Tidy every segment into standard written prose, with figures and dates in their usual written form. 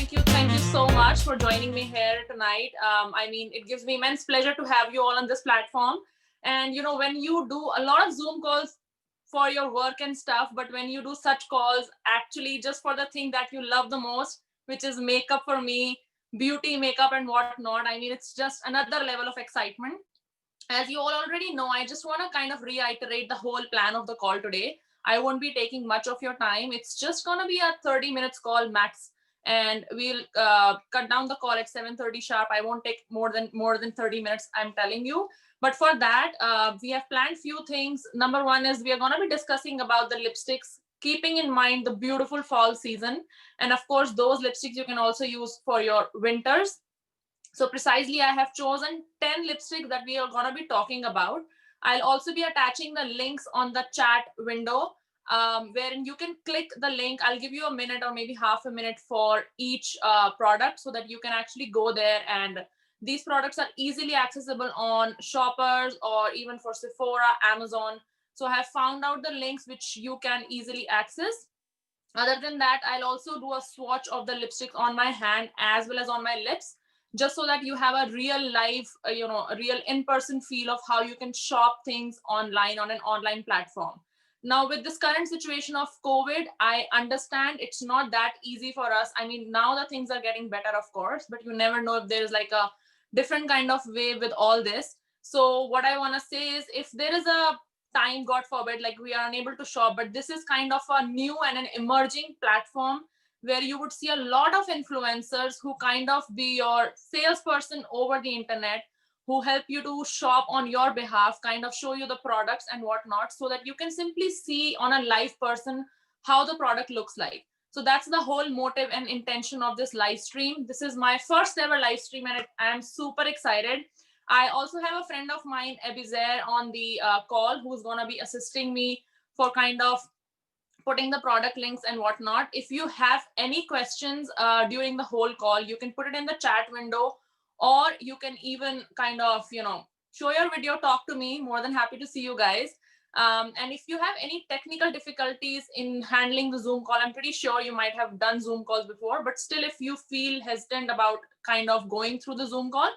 Thank you so much for joining me here tonight. It gives me immense pleasure to have you all on this platform. And when you do a lot of Zoom calls for your work and stuff, but when you do such calls, actually just for the thing that you love the most, which is makeup for me, beauty, makeup, and whatnot. It's just another level of excitement. As you all already know, I just want to kind of reiterate the whole plan of the call today. I won't be taking much of your time. It's just going to be a 30 minutes call max, and we'll cut down the call at 7:30 sharp. I won't take more than 30 minutes, I'm telling you. But for that, we have planned few things. Number one is we are going to be discussing about the lipsticks, keeping in mind the beautiful fall season, and of course those lipsticks you can also use for your winters. So precisely, I have chosen 10 lipsticks that we are going to be talking about. I'll also be attaching the links on the chat window, wherein you can click the link. I'll give you a minute or maybe half a minute for each product so that you can actually go there. And these products are easily accessible on Shoppers or even for Sephora, Amazon. So I have found out the links which you can easily access. Other than that, I'll also do a swatch of the lipstick on my hand as well as on my lips, just so that you have a real life, a real in-person feel of how you can shop things online on an online platform. Now, with this current situation of COVID, I understand it's not that easy for us. Now the things are getting better, of course, but you never know if there's like a different kind of way with all this. So what I want to say is, if there is a time, god forbid, like we are unable to shop, but this is kind of a new and an emerging platform where you would see a lot of influencers who kind of be your salesperson over the internet, who help you to shop on your behalf, kind of show you the products and whatnot, so that you can simply see on a live person how the product looks like. So that's the whole motive and intention of this live stream. This is my first ever live stream, and I am super excited. I also have a friend of mine, Abizair, on the call, who's going to be assisting me for kind of putting the product links and whatnot. If you have any questions during the whole call, you can put it in the chat window, or you can even kind of, show your video, talk to me. More than happy to see you guys. And if you have any technical difficulties in handling the Zoom call, I'm pretty sure you might have done Zoom calls before, but still, if you feel hesitant about kind of going through the Zoom call,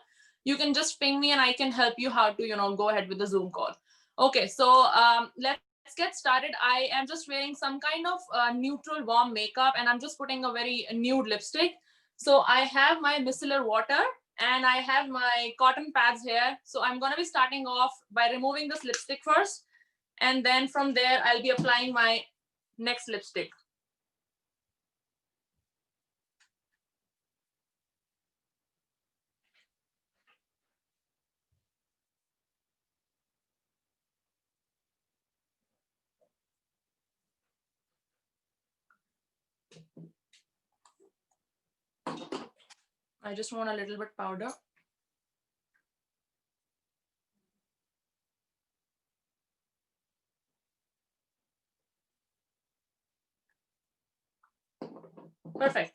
you can just ping me and I can help you how to, go ahead with the Zoom call. Okay, so let's get started. I am just wearing some kind of neutral warm makeup, and I'm just putting a very nude lipstick. So I have my micellar water and I have my cotton pads here. So I'm going to be starting off by removing this lipstick first, and then from there I'll be applying my next lipstick. I just want a little bit powder. Perfect.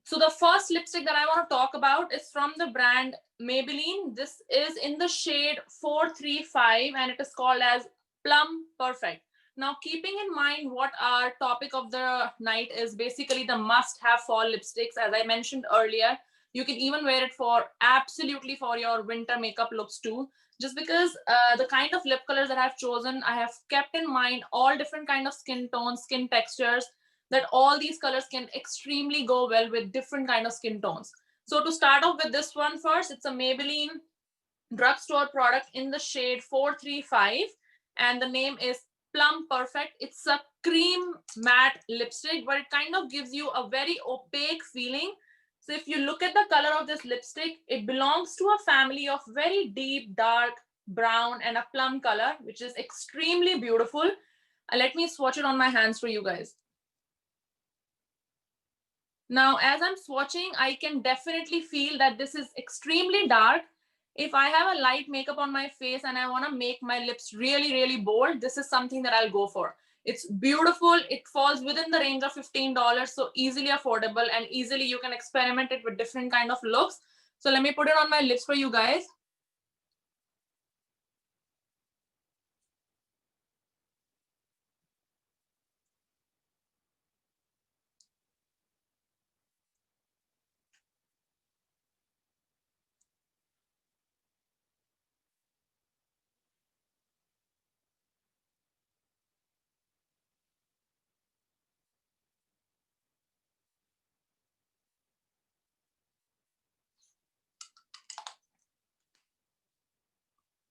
So the first lipstick that I want to talk about is from the brand Maybelline. This is in the shade 435 and it is called as Plum Perfect. Now, keeping in mind what our topic of the night is, basically the must-have fall lipsticks, as I mentioned earlier, you can even wear it for absolutely for your winter makeup looks too. Just because the kind of lip colors that I've chosen, I have kept in mind all different kind of skin tones, skin textures, that all these colors can extremely go well with different kind of skin tones. So to start off with this one first, it's a Maybelline drugstore product in the shade 435, and the name is Plum Perfect. It's a cream matte lipstick, but it kind of gives you a very opaque feeling. So if you look at the color of this lipstick, it belongs to a family of very deep, dark brown and a plum color, which is extremely beautiful. Let me swatch it on my hands for you guys. Now, as I'm swatching, I can definitely feel that this is extremely dark. If I have a light makeup on my face and I want to make my lips really, really bold, this is something that I'll go for. It's beautiful. It falls within the range of $15, so easily affordable, and easily you can experiment it with different kind of looks. So let me put it on my lips for you guys.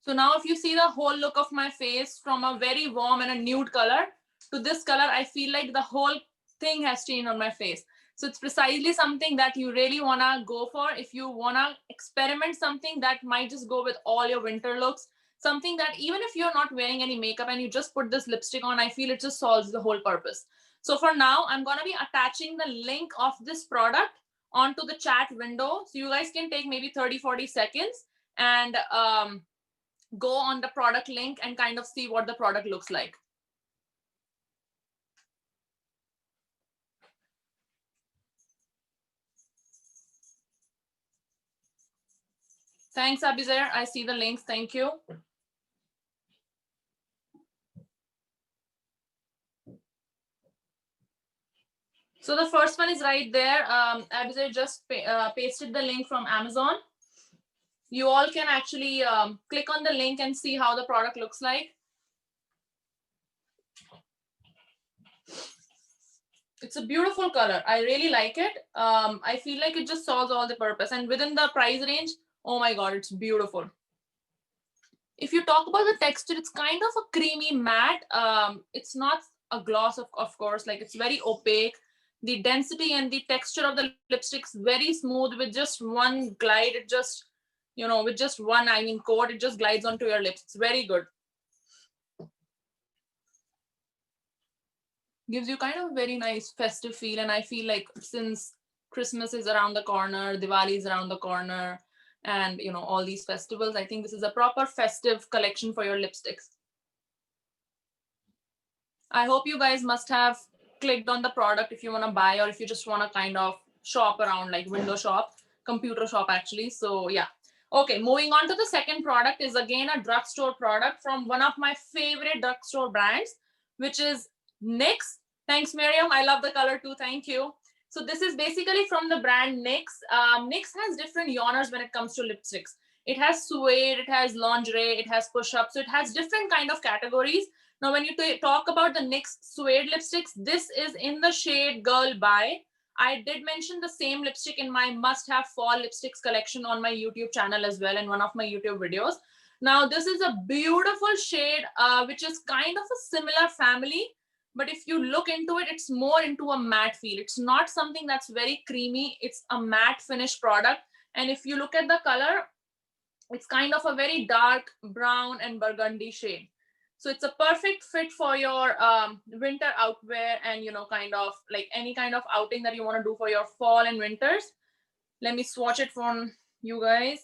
So now if you see the whole look of my face from a very warm and a nude color to this color, I feel like the whole thing has changed on my face. So it's precisely something that you really want to go for if you want to experiment something that might just go with all your winter looks. Something that even if you're not wearing any makeup and you just put this lipstick on, I feel it just solves the whole purpose. So for now, I'm going to be attaching the link of this product onto the chat window. So you guys can take maybe 30-40 seconds and go on the product link and kind of see what the product looks like. Thanks, Abizer. I see the links. Thank you. So the first one is right there. Abizer just pasted the link from Amazon. You all can actually click on the link and see how the product looks like. It's a beautiful color. I really like it. I feel like it just solves all the purpose. And within the price range, oh my God, it's beautiful. If you talk about the texture, it's kind of a creamy matte. It's not a gloss, of course, like it's very opaque. The density and the texture of the lipstick's very smooth with just one glide. It just, you know, with just one, coat, it just glides onto your lips. It's very good. Gives you kind of a very nice festive feel. And I feel like since Christmas is around the corner, Diwali is around the corner, and you know, all these festivals, I think this is a proper festive collection for your lipsticks. I hope you guys must have clicked on the product if you want to buy, or if you just want to kind of shop around, like window shop, computer shop actually. So yeah. Okay, moving on to the second product is again a drugstore product from one of my favorite drugstore brands, which is NYX. Thanks, Miriam. I love the color too. Thank you. So this is basically from the brand NYX. NYX has different genres when it comes to lipsticks. It has suede, it has lingerie, it has push-up. So it has different kind of categories. Now, when you talk about the NYX suede lipsticks, this is in the shade Girl Bye. I did mention the same lipstick in my must-have fall lipsticks collection on my YouTube channel as well in one of my YouTube videos. Now, this is a beautiful shade, which is kind of a similar family. But if you look into it, it's more into a matte feel. It's not something that's very creamy. It's a matte finish product. And if you look at the color, it's kind of a very dark brown and burgundy shade. So it's a perfect fit for your winter outwear and, you know, kind of like any kind of outing that you want to do for your fall and winters. Let me swatch it for you guys.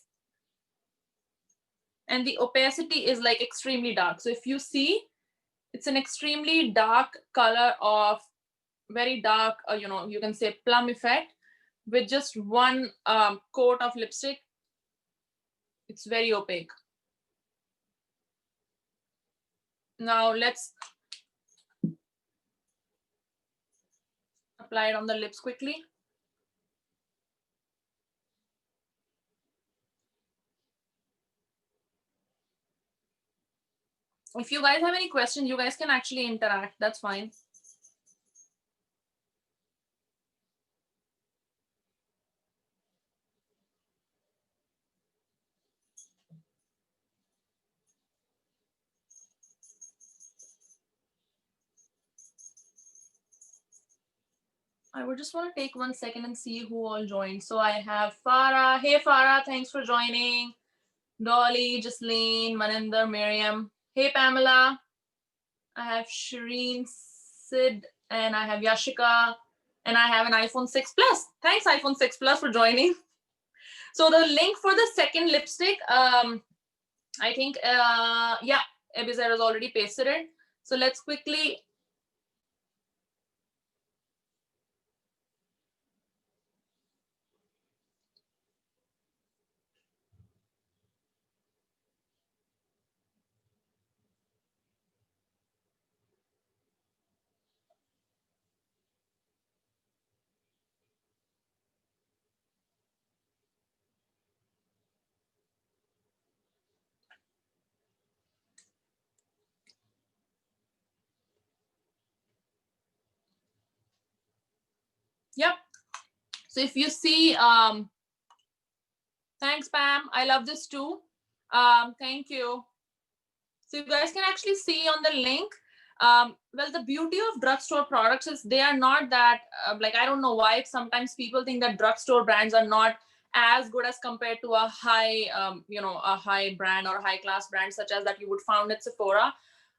And the opacity is like extremely dark. So if you see, it's an extremely dark color of very dark, you know, you can say plum effect with just one coat of lipstick. It's very opaque. Now let's apply it on the lips quickly. If you guys have any questions, you guys can actually interact. That's fine. I would just want to take 1 second and see who all joined. So I have Farah. Hey, Farah, thanks for joining. Dolly, Jasleen, Maninder, Miriam. Hey, Pamela. I have Shireen, Sid, and I have Yashika, and I have an iPhone 6 Plus. Thanks, iPhone 6 Plus, for joining. So the link for the second lipstick, I think, yeah, Ebizer has already pasted it. So let's quickly. Yep. So if you see, thanks, Pam. I love this too. Thank you. So you guys can actually see on the link. Well, the beauty of drugstore products is they are not that, like, I don't know why sometimes people think that drugstore brands are not as good as compared to a high, a high brand or high class brand such as that you would found at Sephora.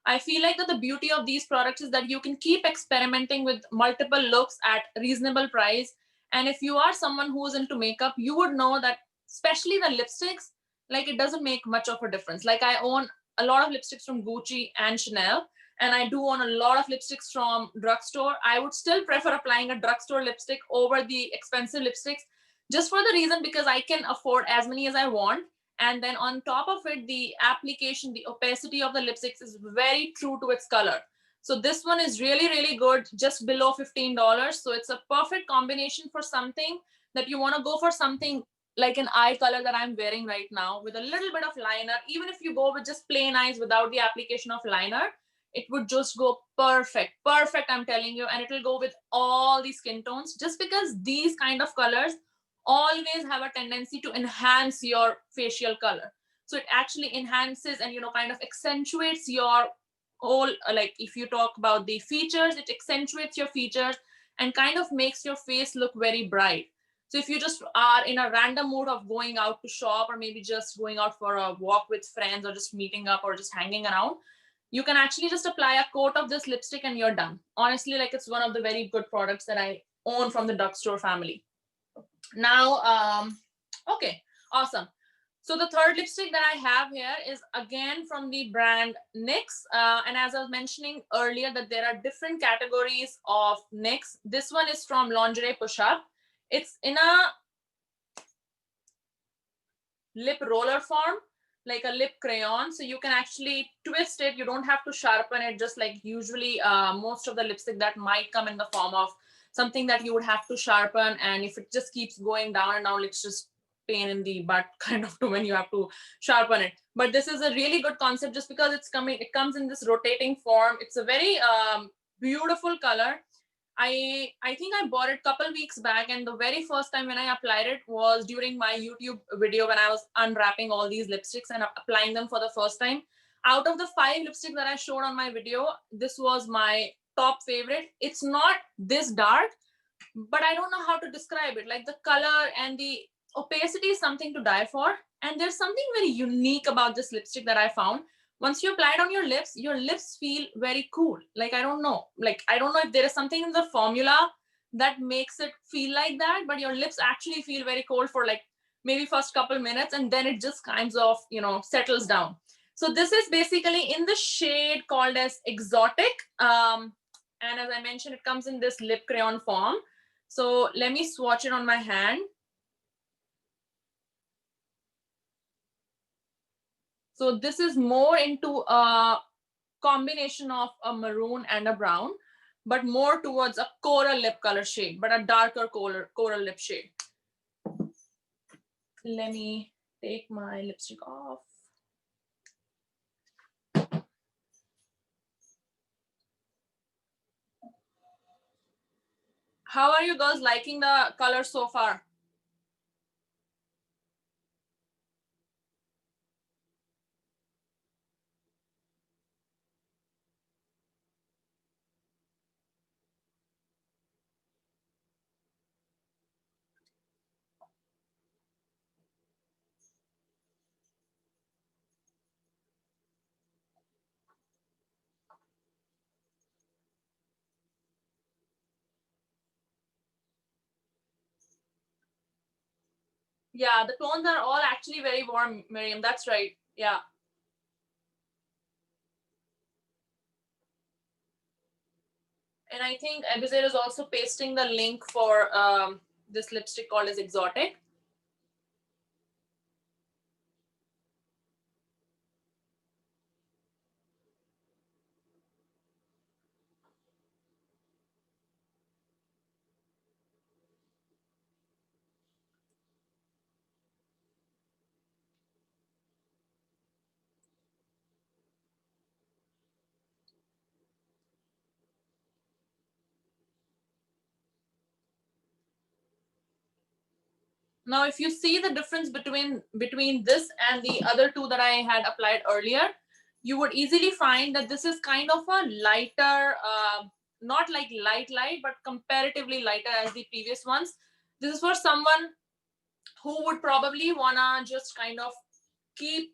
I feel like that the beauty of these products is that you can keep experimenting with multiple looks at reasonable price. And if you are someone who's into makeup, you would know that especially the lipsticks, like it doesn't make much of a difference. Like I own a lot of lipsticks from Gucci and Chanel, and I do own a lot of lipsticks from drugstore. I would still prefer applying a drugstore lipstick over the expensive lipsticks, just for the reason because I can afford as many as I want. And then on top of it, the application, the opacity of the lipsticks is very true to its color. So this one is really, really good, just below $15. So it's a perfect combination for something that you want to go for something like an eye color that I'm wearing right now with a little bit of liner. Even if you go with just plain eyes without the application of liner, it would just go perfect, perfect, I'm telling you. And it will go with all the skin tones, just because these kind of colors always have a tendency to enhance your facial color. So it actually enhances and, kind of accentuates your whole, like if you talk about the features, it accentuates your features and kind of makes your face look very bright. So if you just are in a random mood of going out to shop, or maybe just going out for a walk with friends, or just meeting up, or just hanging around, you can actually just apply a coat of this lipstick and you're done. Honestly, like it's one of the very good products that I own from the drugstore family. Now, okay, awesome. So the third lipstick that I have here is again from the brand NYX. And as I was mentioning earlier, that there are different categories of NYX. This one is from Lingerie Push Up. It's in a lip roller form, like a lip crayon. So you can actually twist it. You don't have to sharpen it, just like usually most of the lipstick that might come in the form of something that you would have to sharpen. And if it just keeps going down and down, it's just pain in the butt kind of to when you have to sharpen it. But this is a really good concept just because it comes in this rotating form. It's a very beautiful color. I think I bought it a couple weeks back, and the very first time when I applied it was during my YouTube video when I was unwrapping all these lipsticks and applying them for the first time. Out of the 5 lipsticks that I showed on my video, this was my top favorite. It's not this dark, but I don't know how to describe it. Like the color and the opacity is something to die for. And there's something very unique about this lipstick that I found. Once you apply it on your lips feel very cool. Like I don't know. Like I don't know if there is something in the formula that makes it feel like that, but your lips actually feel very cold for like maybe first couple minutes, and then it just kinds of, settles down. So this is basically in the shade called as Exotic. And as I mentioned, it comes in this lip crayon form. So let me swatch it on my hand. So this is more into a combination of a maroon and a brown, but more towards a coral lip color shade, but a darker coral lip shade. Let me take my lipstick off. How are you girls liking the color so far? Yeah, the tones are all actually very warm, Miriam. That's right. Yeah. And I think Abizair is also pasting the link for this lipstick called as Exotic. Now, if you see the difference between this and the other two that I had applied earlier, you would easily find that this is kind of a lighter, not like light, but comparatively lighter as the previous ones. This is for someone who would probably wanna just kind of keep,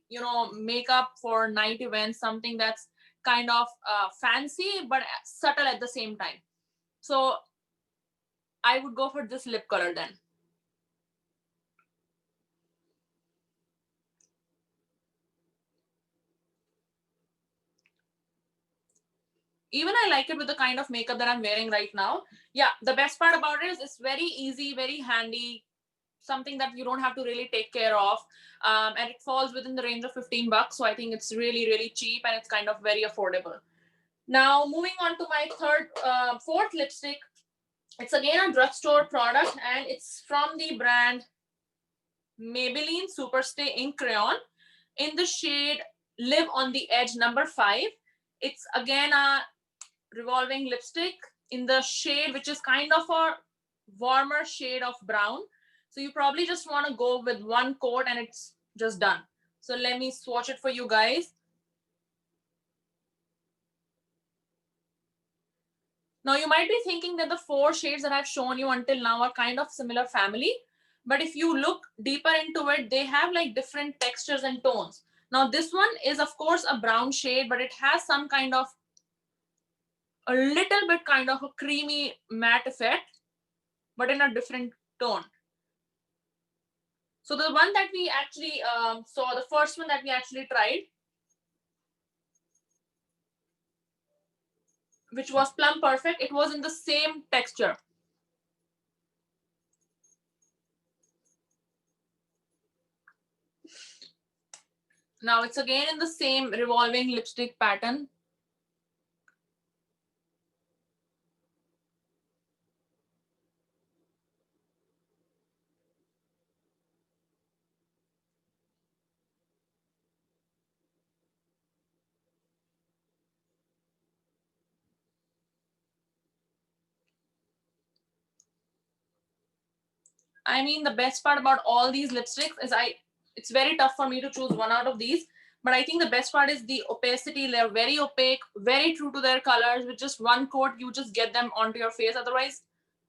makeup for night events, something that's kind of fancy but subtle at the same time. So I would go for this lip color then. Even I like it with the kind of makeup that I'm wearing right now. Yeah, the best part about it is it's very easy, very handy, something that you don't have to really take care of. And it falls within the range of 15 bucks. So I think it's really, really cheap and it's kind of very affordable. Now, moving on to my fourth lipstick. It's again a drugstore product and it's from the brand Maybelline Superstay Ink Crayon in the shade Live on the Edge number 5. It's again a revolving lipstick in the shade which is kind of a warmer shade of brown. So you probably just want to go with one coat and it's just done. So let me swatch it for you guys. Now you might be thinking that the 4 shades that I've shown you until now are kind of similar family, but if you look deeper into it, they have like different textures and tones. Now this one is of course a brown shade, but it has some kind of a little bit kind of a creamy matte effect, but in a different tone. So the one that we actually saw, the first one that we actually tried, which was Plum Perfect, it was in the same texture. Now it's again in the same revolving lipstick pattern. I mean, the best part about all these lipsticks is it's very tough for me to choose one out of these. But I think the best part is the opacity. They're very opaque, very true to their colors. With just one coat, you just get them onto your face. Otherwise,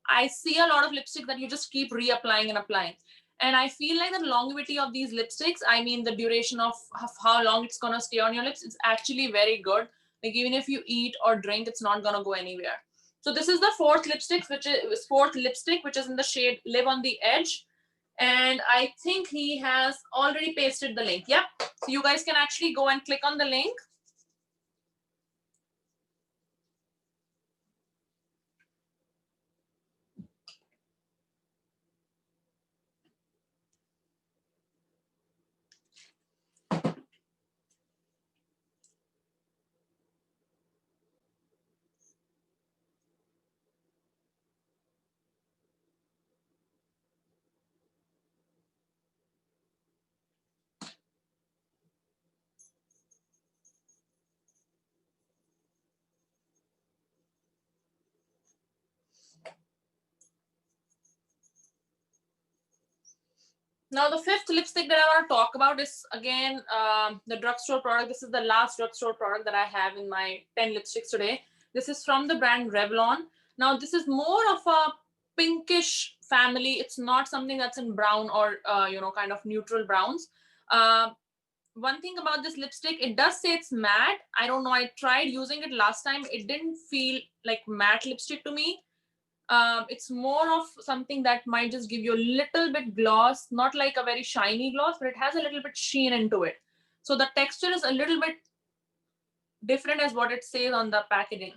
I see a lot of lipstick that you just keep reapplying and applying. And I feel like the longevity of these lipsticks, I mean, the duration of how long it's going to stay on your lips, it's actually very good. Like, even if you eat or drink, it's not going to go anywhere. So this is the fourth lipstick, which is in the shade Live on the Edge. And I think he has already pasted the link. Yep. So you guys can actually go and click on the link. Now, the fifth lipstick that I want to talk about is again the drugstore product. This is the last drugstore product that I have in my 10 lipsticks today. This is from the brand Revlon. Now, this is more of a pinkish family. It's not something that's in brown or kind of neutral browns. One thing about this lipstick, it does say it's matte. I don't know. I tried using it last time. It didn't feel like matte lipstick to me. It's more of something that might just give you a little bit gloss, not like a very shiny gloss, but it has a little bit sheen into it. So the texture is a little bit different as what it says on the packaging.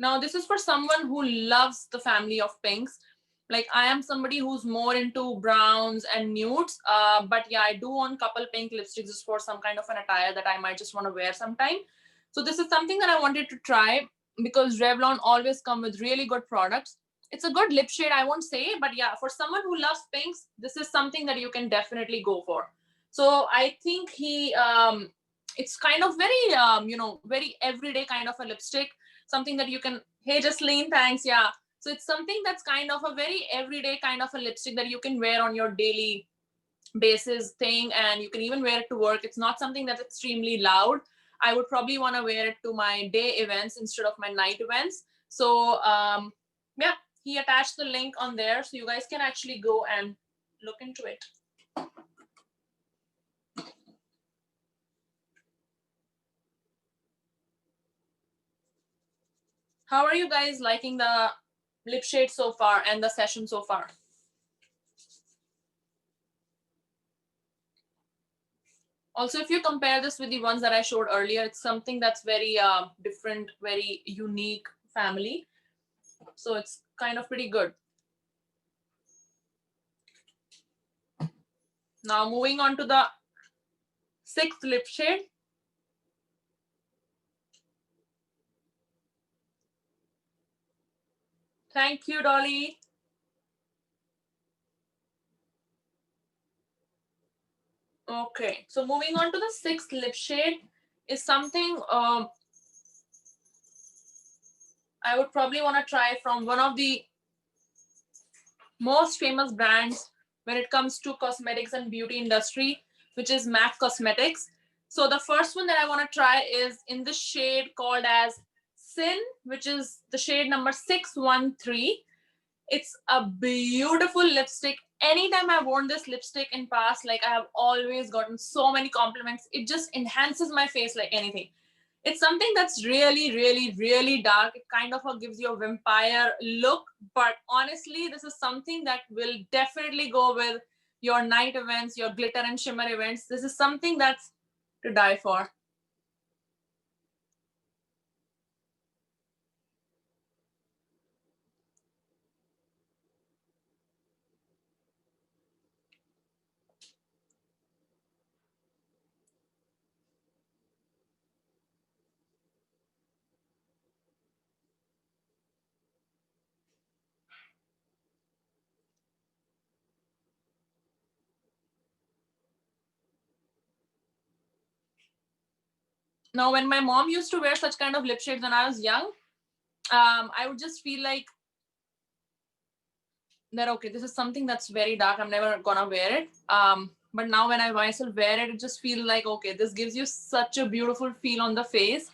Now, this is for someone who loves the family of pinks. Like, I am somebody who's more into browns and nudes. But yeah, I do own a couple pink lipsticks just for some kind of an attire that I might just want to wear sometime. So this is something that I wanted to try because Revlon always come with really good products. It's a good lip shade, I won't say, but yeah, for someone who loves pinks, this is something that you can definitely go for. So I think it's kind of very, very everyday kind of a lipstick, something that you can, hey, Jasleen, thanks. Yeah. So it's something that's kind of a very everyday kind of a lipstick that you can wear on your daily basis thing, and you can even wear it to work. It's not something that's extremely loud. I would probably want to wear it to my day events instead of my night events. So yeah, he attached the link on there, so you guys can actually go and look into it. How are you guys liking the lip shade so far and the session so far? Also, if you compare this with the ones that I showed earlier, it's something that's very different, very unique family. So it's kind of pretty good. Now moving on to the 6th lip shade. Thank you, Dolly. Okay, so moving on to the 6th lip shade is something I would probably want to try from one of the most famous brands when it comes to cosmetics and beauty industry, which is MAC Cosmetics. So the first one that I want to try is in the shade called as Sin, which is the shade number 613. It's a beautiful lipstick. Anytime I've worn this lipstick in past, like I have always gotten so many compliments. It just enhances my face like anything. It's something that's really, really, really dark. It kind of gives you a vampire look, but honestly, this is something that will definitely go with your night events, your glitter and shimmer events. This is something that's to die for. Now, when my mom used to wear such kind of lip shades when I was young, I would just feel like that, okay, this is something that's very dark, I'm never gonna wear it. But now when I myself wear it, it just feels like, okay, this gives you such a beautiful feel on the face.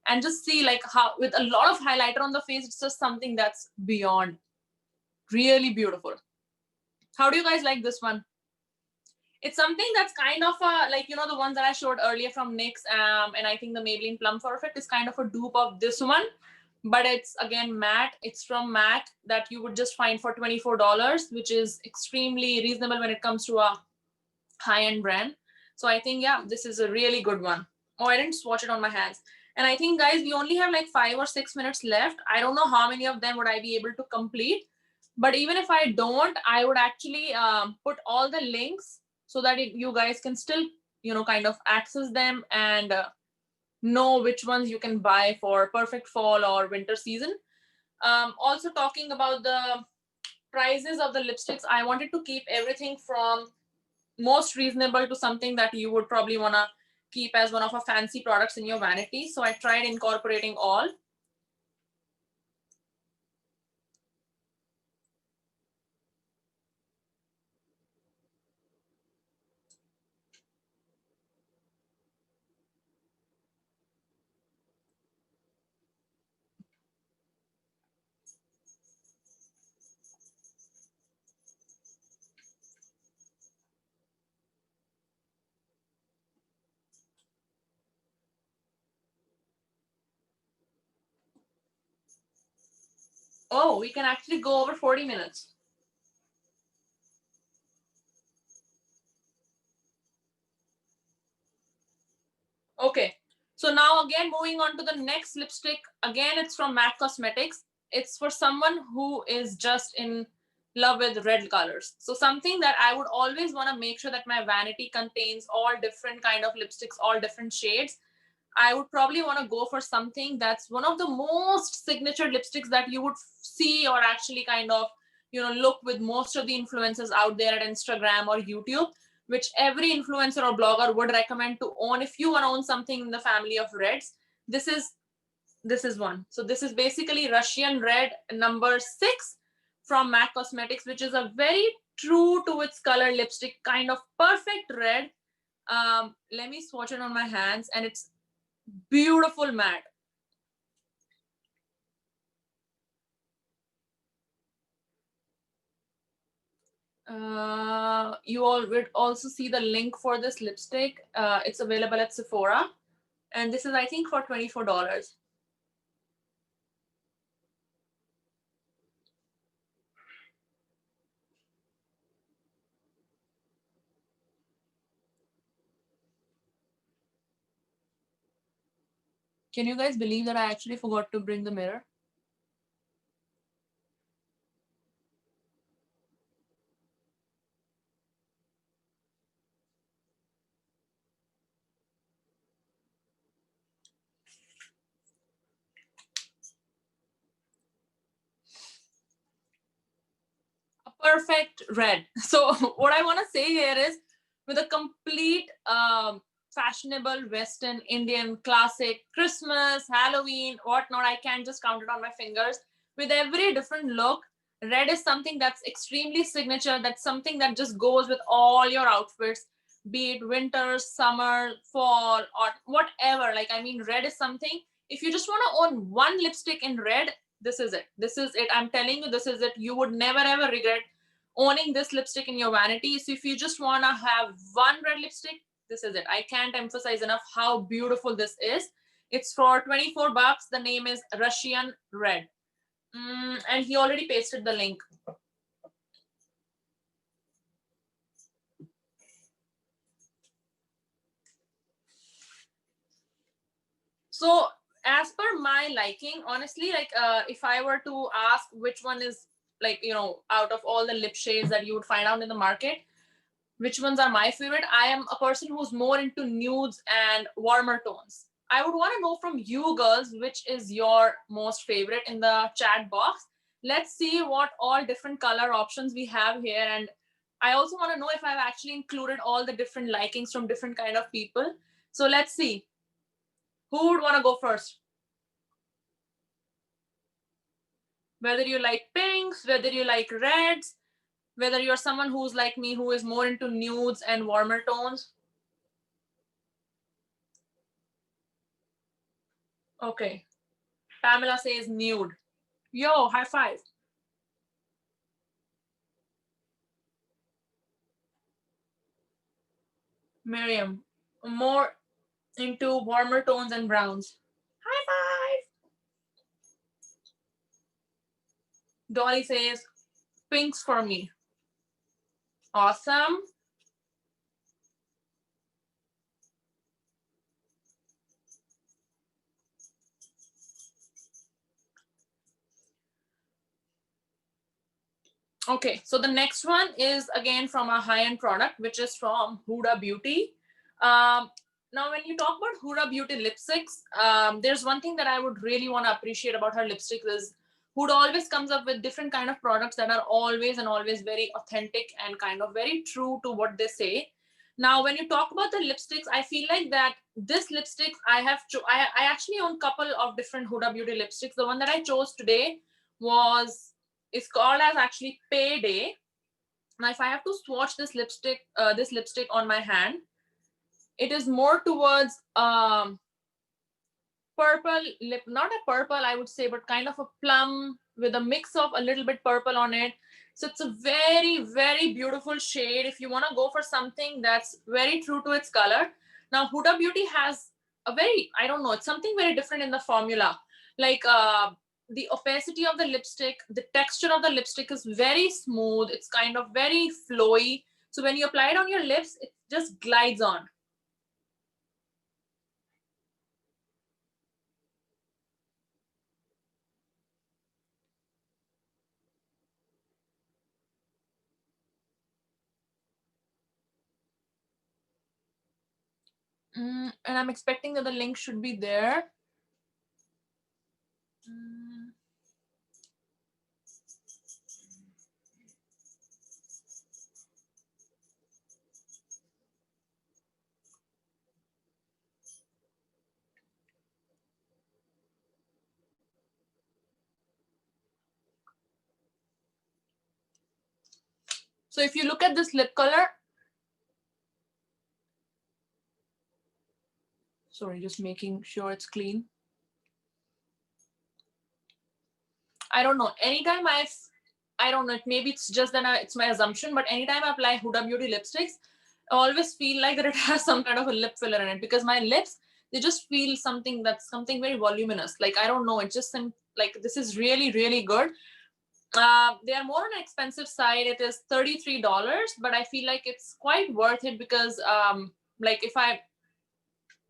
And just see like how with a lot of highlighter on the face, it's just something that's beyond really beautiful. How do you guys like this one? It's something that's kind of a, like, the ones that I showed earlier from NYX, and I think the Maybelline Plum Perfect is kind of a dupe of this one, but it's again matte. It's from MAC that you would just find for $24, which is extremely reasonable when it comes to a high-end brand. So I think, yeah, this is a really good one. Oh, I didn't swatch it on my hands. And I think, guys, we only have like 5 or 6 minutes left. I don't know how many of them would I be able to complete, but even if I don't, I would actually put all the links so that you guys can still, kind of access them and know which ones you can buy for perfect fall or winter season. Also talking about the prices of the lipsticks, I wanted to keep everything from most reasonable to something that you would probably want to keep as one of a fancy products in your vanity. So I tried incorporating all. Oh, we can actually go over 40 minutes. Okay, so now again moving on to the next lipstick. Again, it's from MAC Cosmetics. It's for someone who is just in love with red colors. So something that I would always want to make sure that my vanity contains all different kind of lipsticks, all different shades. I would probably want to go for something that's one of the most signature lipsticks that you would see or actually kind of, look with most of the influencers out there at Instagram or YouTube. which every influencer or blogger would recommend to own if you want to own something in the family of reds. This is one. So this is basically Russian red number 6 from MAC Cosmetics, which is a very true to its color lipstick, kind of perfect red. Let me swatch it on my hands, and it's beautiful matte. You all would also see the link for this lipstick. It's available at Sephora, and this is, I think, for $24. Can you guys believe that I actually forgot to bring the mirror? A perfect red. So what I want to say here is, with a complete fashionable Western, Indian, classic, Christmas, Halloween, whatnot, I can't just count it on my fingers. With every different look, red is something that's extremely signature. That's something that just goes with all your outfits, be it winter, summer, fall, or whatever. Like, I mean, red is something. If you just want to own one lipstick in red, this is it. This is it. I'm telling you, this is it. You would never ever regret owning this lipstick in your vanity. So if you just want to have one red lipstick, this is it. I can't emphasize enough how beautiful this is. It's for 24 bucks. The name is Russian Red. And he already pasted the link. So as per my liking, honestly, like if I were to ask which one is, like, out of all the lip shades that you would find out in the market, which ones are my favorite, I am a person who's more into nudes and warmer tones. I would want to know from you girls which is your most favorite in the chat box. Let's see what all different color options we have here. And I also want to know if I've actually included all the different likings from different kind of people. So let's see. Who would want to go first? Whether you like pinks, whether you like reds, whether you're someone who's like me, who is more into nudes and warmer tones. Okay. Pamela says nude. Yo, high five. Miriam, more into warmer tones and browns. High five. Dolly says pinks for me. Awesome. Okay, so the next one is again from a high-end product, which is from Huda Beauty. Now, when you talk about Huda Beauty lipsticks, there's one thing that I would really want to appreciate about her lipsticks is Huda always comes up with different kind of products that are always and always very authentic and kind of very true to what they say. Now, when you talk about the lipsticks, I feel like that this lipstick I actually own a couple of different Huda Beauty lipsticks. The one that I chose today was it's called as actually Payday. Now, if I have to swatch this lipstick on my hand, it is more towards purple lip, not a purple, I would say, but kind of a plum with a mix of a little bit purple on it. So it's a very, very beautiful shade if you want to go for something that's very true to its color. Now, Huda Beauty has a very, I don't know, it's something very different in the formula. Like the opacity of the lipstick, the texture of the lipstick is very smooth. It's kind of very flowy. So when you apply it on your lips, it just glides on. And I'm expecting that the link should be there. Mm. So if you look at this lip color, sorry, just making sure it's clean. I don't know. Anytime I don't know, maybe it's just that it's my assumption, but anytime I apply Huda Beauty lipsticks, I always feel like that it has some kind of a lip filler in it, because my lips, they just feel something very voluminous. Like, I don't know, it just seems like this is really, really good. They are more on an expensive side. It is $33, but I feel like it's quite worth it, because like if I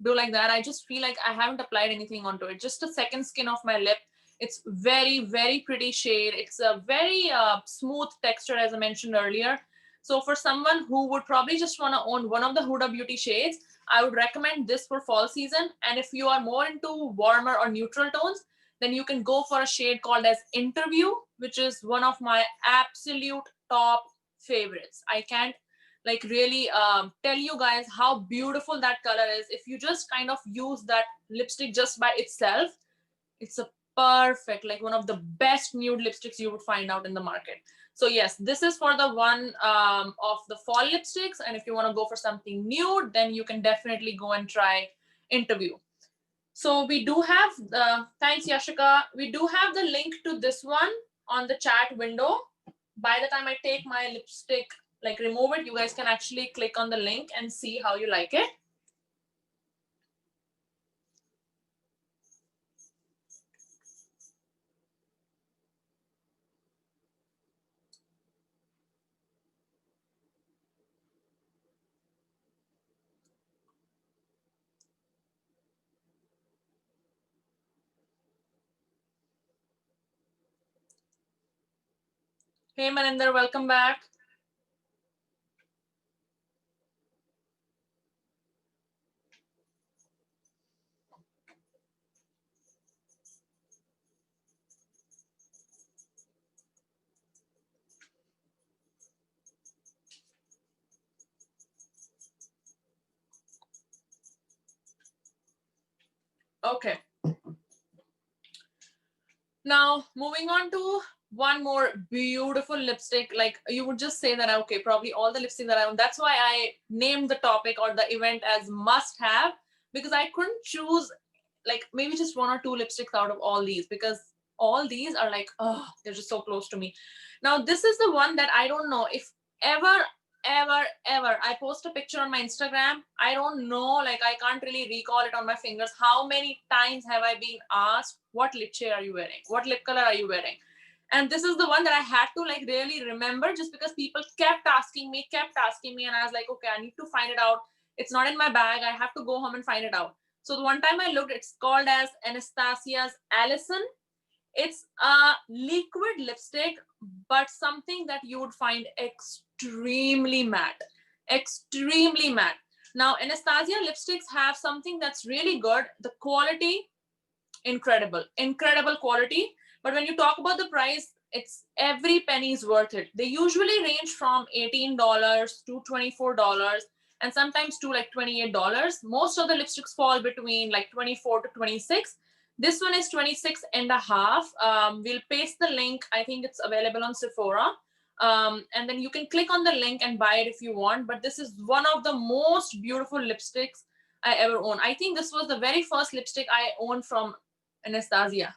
do like that, I just feel like I haven't applied anything onto it. Just a second skin of my lip. It's very, very pretty shade. It's a very smooth texture, as I mentioned earlier. So for someone who would probably just want to own one of the Huda Beauty shades, I would recommend this for fall season. And if you are more into warmer or neutral tones, then you can go for a shade called as Interview, which is one of my absolute top favorites. I can't like really tell you guys how beautiful that color is. If you just kind of use that lipstick just by itself, it's a perfect, like one of the best nude lipsticks you would find out in the market. So yes, this is for the one of the fall lipsticks. And if you want to go for something nude, then you can definitely go and try Interview. So we do have the, thanks Yashika, we do have the link to this one on the chat window. By the time I take my lipstick, like remove it, you guys can actually click on the link and see how you like it. Hey Maninder, welcome back. Okay. Now moving on to one more beautiful lipstick. Like you would just say that, okay, probably all the lipsticks that I own. That's why I named the topic or the event as must have, because I couldn't choose like maybe just one or two lipsticks out of all these, because all these are like, oh, they're just so close to me. Now this is the one that I don't know if ever I post a picture on my Instagram, I don't know, like I can't really recall it on my fingers how many times have I been asked, what lip shade are you wearing, what lip color are you wearing? And this is the one that I had to like really remember, just because people kept asking me, and I was like, okay, I need to find it out. It's not in my bag, I have to go home and find it out. So the one time I looked, it's called as Anastasia's Allison. It's a liquid lipstick, but something that you would find extremely matte. Extremely matte. Now, Anastasia lipsticks have something that's really good. The quality, incredible. Incredible quality. But when you talk about the price, it's every penny is worth it. They usually range from $18 to $24 and sometimes to like $28. Most of the lipsticks fall between like 24 to 26. This one is 26 and a half. We'll paste the link. I think it's available on Sephora. And then you can click on the link and buy it if you want. But this is one of the most beautiful lipsticks I ever owned. I think this was the very first lipstick I owned from Anastasia.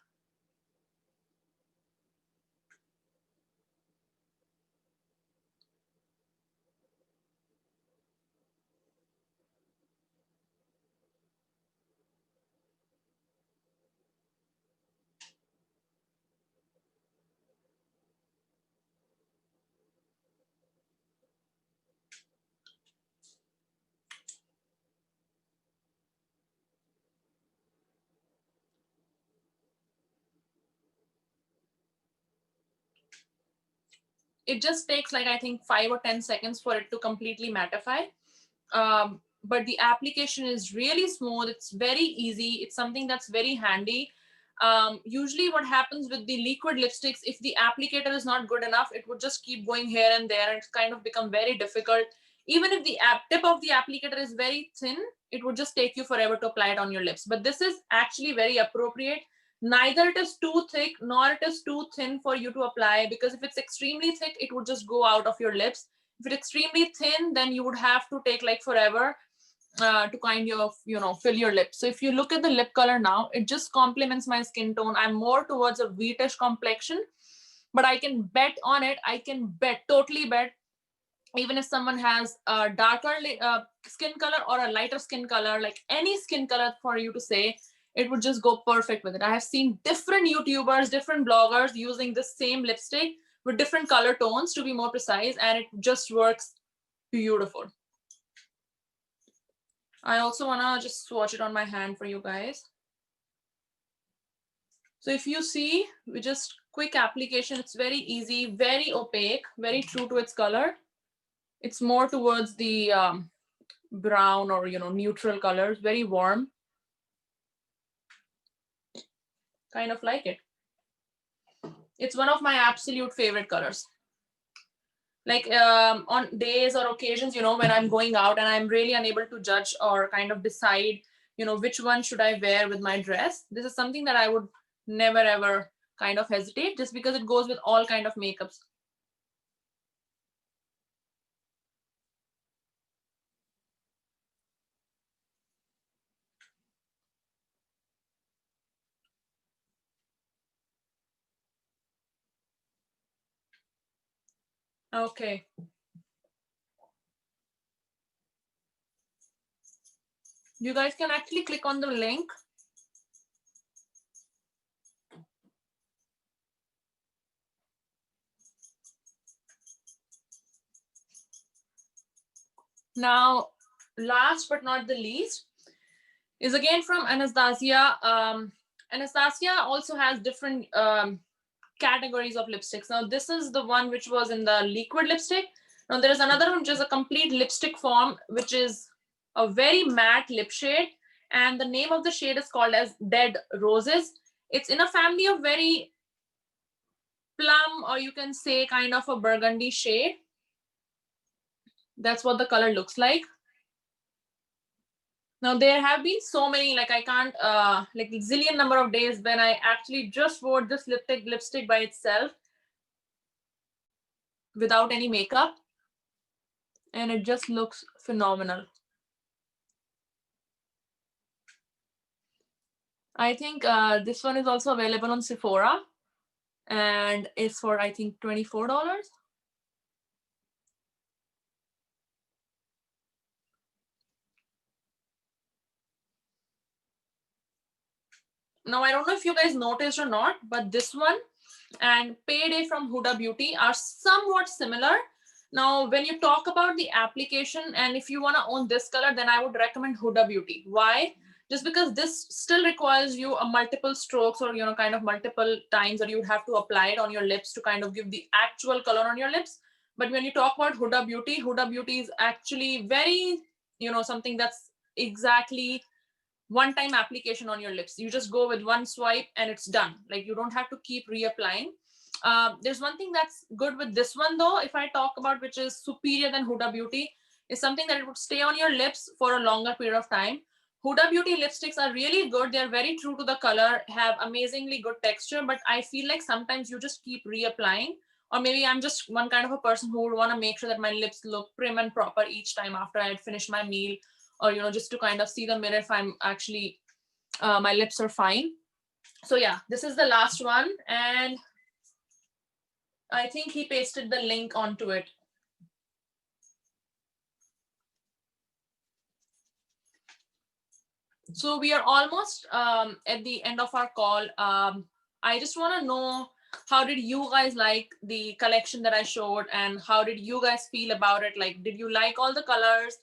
It just takes like I think 5 or 10 seconds for it to completely mattify. But the application is really smooth. It's very easy. It's something that's very handy. Usually what happens with the liquid lipsticks, if the applicator is not good enough, it would just keep going here and there, and it's kind of become very difficult. Even if the tip of the applicator is very thin, it would just take you forever to apply it on your lips. But this is actually very appropriate. Neither it is too thick nor it is too thin for you to apply, because if it's extremely thick, it would just go out of your lips. If it's extremely thin, then you would have to take like forever to kind of, fill your lips. So if you look at the lip color now, it just complements my skin tone. I'm more towards a wheatish complexion, but I can bet on it. I can totally bet, even if someone has a darker skin color or a lighter skin color, like any skin color for you to say, it would just go perfect with it. I have seen different YouTubers, different bloggers using the same lipstick with different color tones, to be more precise, and it just works beautiful. I also wanna just swatch it on my hand for you guys. So if you see, we just quick application, it's very easy, very opaque, very true to its color. It's more towards the brown or neutral colors, very warm. Kind of like it. It's one of my absolute favorite colors. Like on days or occasions, when I'm going out and I'm really unable to judge or kind of decide, which one should I wear with my dress. This is something that I would never ever kind of hesitate, just because it goes with all kind of makeups. Okay. You guys can actually click on the link. Now, last but not the least, is again from Anastasia. Anastasia also has different categories of lipsticks. Now, this is the one which was in the liquid lipstick. Now, there is another one which is a complete lipstick form, which is a very matte lip shade. And the name of the shade is called as Dead Roses. It's in a family of very plum, or you can say kind of a burgundy shade. That's what the color looks like. Now, there have been so many, like I can't, like zillion number of days when I actually just wore this lipstick by itself without any makeup. And it just looks phenomenal. I think this one is also available on Sephora, and it's for, I think, $24. Now, I don't know if you guys noticed or not, but this one and Payday from Huda Beauty are somewhat similar. Now, when you talk about the application, and if you want to own this color, then I would recommend Huda Beauty. Why? Just because this still requires you a multiple strokes, or kind of multiple times that you would have to apply it on your lips to kind of give the actual color on your lips. But when you talk about Huda Beauty is actually very, something that's exactly one-time application on your lips. You just go with one swipe and it's done. Like, you don't have to keep reapplying. There's one thing that's good with this one though, if I talk about, which is superior than Huda Beauty, is something that it would stay on your lips for a longer period of time. Huda Beauty lipsticks are really good. They're very true to the color, have amazingly good texture, but I feel like sometimes you just keep reapplying. Or maybe I'm just one kind of a person who would want to make sure that my lips look prim and proper each time after I had finished my meal, or just to kind of see the mirror if I'm actually my lips are fine. So yeah, this is the last one, and I think he pasted the link onto it. So we are almost at the end of our call. I just want to know, how did you guys like the collection that I showed, and how did you guys feel about it? Like, did you like all the colors?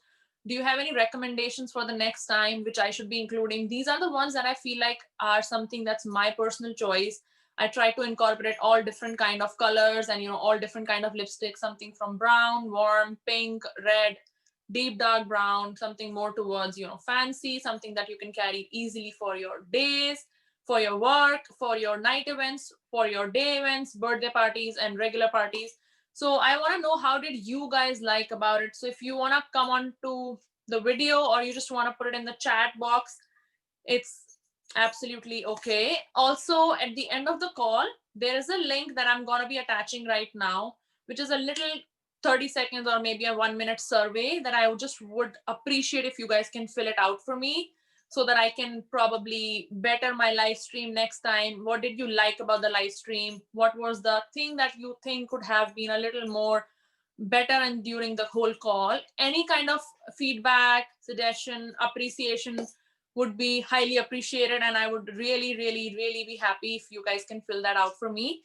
Do you have any recommendations for the next time which I should be including? These are the ones that I feel like are something that's my personal choice. I try to incorporate all different kind of colors and all different kind of lipstick, something from brown, warm, pink, red, deep dark brown, something more towards fancy, something that you can carry easily for your days, for your work, for your night events, for your day events, birthday parties, and regular parties. So I want to know, how did you guys like about it? So if you want to come on to the video, or you just want to put it in the chat box, it's absolutely okay. Also, at the end of the call, there is a link that I'm going to be attaching right now, which is a little 30 seconds or maybe a 1 minute survey that I would appreciate if you guys can fill it out for me, so that I can probably better my live stream next time. What did you like about the live stream? What was the thing that you think could have been a little more better and during the whole call? Any kind of feedback, suggestion, appreciation would be highly appreciated, and I would really, really, really be happy if you guys can fill that out for me.